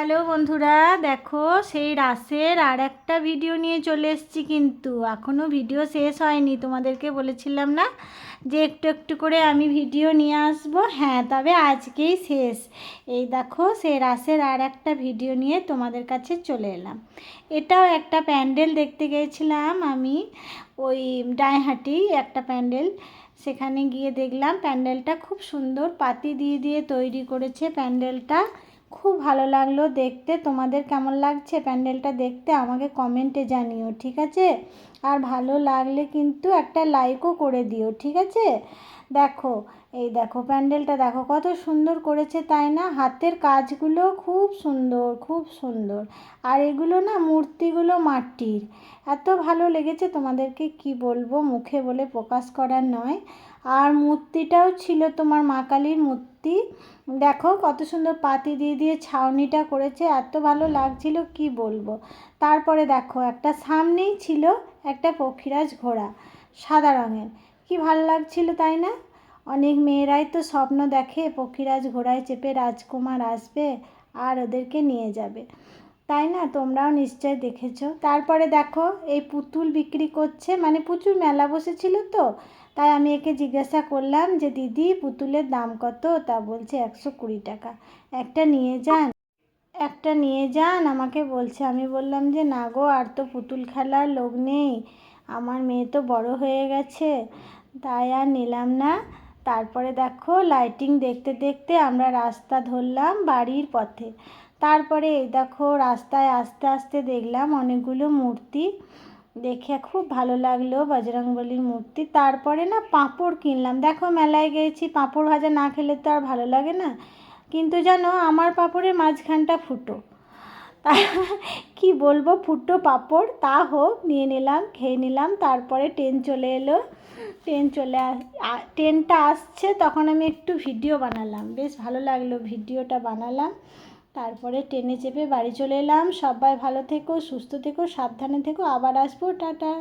Hello বন্ধুরা, দেখো সেই রাসের আর একটা ভিডিও নিয়ে চলে এসেছি। কিন্তু এখনও ভিডিও শেষ হয়নি। তোমাদেরকে বলেছিলাম না যে একটু একটু করে আমি ভিডিও নিয়ে আসবো। হ্যাঁ, তবে আজকেই শেষ। এই দেখো সেই রাসের আর একটা ভিডিও নিয়ে তোমাদের কাছে চলে এলাম। এটাও একটা প্যান্ডেল দেখতে গিয়েছিলাম আমি, ওই ডাইহাটি একটা প্যান্ডেল। সেখানে গিয়ে দেখলাম প্যান্ডেলটা খুব সুন্দর, পাতি দিয়ে দিয়ে তৈরি করেছে প্যান্ডেলটা। খুব ভালো লাগলো দেখতে। তোমাদের কেমন লাগছে প্যান্ডেলটা দেখতে আমাকে কমেন্টে জানিও, ঠিক আছে? আর ভালো লাগলে কিন্তু একটা লাইকও করে দিও, ঠিক আছে? দেখো, এই দেখো প্যান্ডেলটা দেখো কত সুন্দর করেছে, তাই না? হাতের কাজগুলো খুব সুন্দর, খুব সুন্দর। আর এগুলো না, মূর্তিগুলো মাটির। এত ভালো লেগেছে, তোমাদেরকে কি বলবো, মুখে বলে প্রকাশ করার নয়। আর মূর্তিটাও ছিল তোমার মা কালীর মূর্তি। দেখো কত সুন্দর পাতি দিয়ে দিয়ে ছাউনিটা করেছে, এত ভালো লাগছিল কি বলবো। তারপরে দেখো একটা সামনেই ছিল একটা পক্ষীরাজ ঘোড়া, সাদা রঙের। কি ভালো লাগছিল, তাই না? অনেক মেয়েরাই তো স্বপ্ন দেখে পক্ষীরাজ ঘোড়ায় চেপে রাজকুমার আসবে আর ওদেরকে নিয়ে যাবে, তাই না? তোমরাও নিশ্চয় দেখেছো। তারপরে দেখো এই পুতুল বিক্রি করছে, মানে প্রচুর মেলা বসেছিল তো, তাই আমি একে জিজ্ঞাসা করলাম যে দিদি পুতুলের দাম কত? তা বলছে 120 টাকা। একটা নিয়ে যান, একটা নিয়ে যান আমাকে বলছে। আমি বললাম যে না গো, আর তো পুতুল খেলার লোক নেই, আমার মেয়ে তো বড় হয়ে গেছে, তাই আর নিলাম না। তারপরে দেখো লাইটিং দেখতে দেখতে আমরা রাস্তা ধরলাম বাড়ির পথে। তারপরে এই দেখো রাস্তায় আস্তে আস্তে দেখলাম অনেকগুলো মূর্তি, দেখে খুব ভালো লাগলো বজরংবলীর মূর্তি। তারপরে না পাঁপড় কিনলাম। দেখো মেলায় গিয়েছি, পাঁপড় ভাজা না খেলে তো আর ভালো লাগে না। কিন্তু জানো আমার পাঁপড়ের মাঝখানটা ফুটো। তা কি বলবো, ফুটো পাঁপড়। তা হোক, নিয়ে নিলাম, খেয়ে নিলাম। তারপরে ট্রেন চলে এলো। ট্রেনটা আসছে, তখন আমি একটু ভিডিও বানালাম, বেশ ভালো লাগলো ভিডিওটা বানালাম। তারপরে ট্রেনে চেপে বাড়ি চলে এলাম। সবাই ভালো থেকো, সুস্থ থেকো, সাবধানে থেকো। আবার আসবো, টাটা।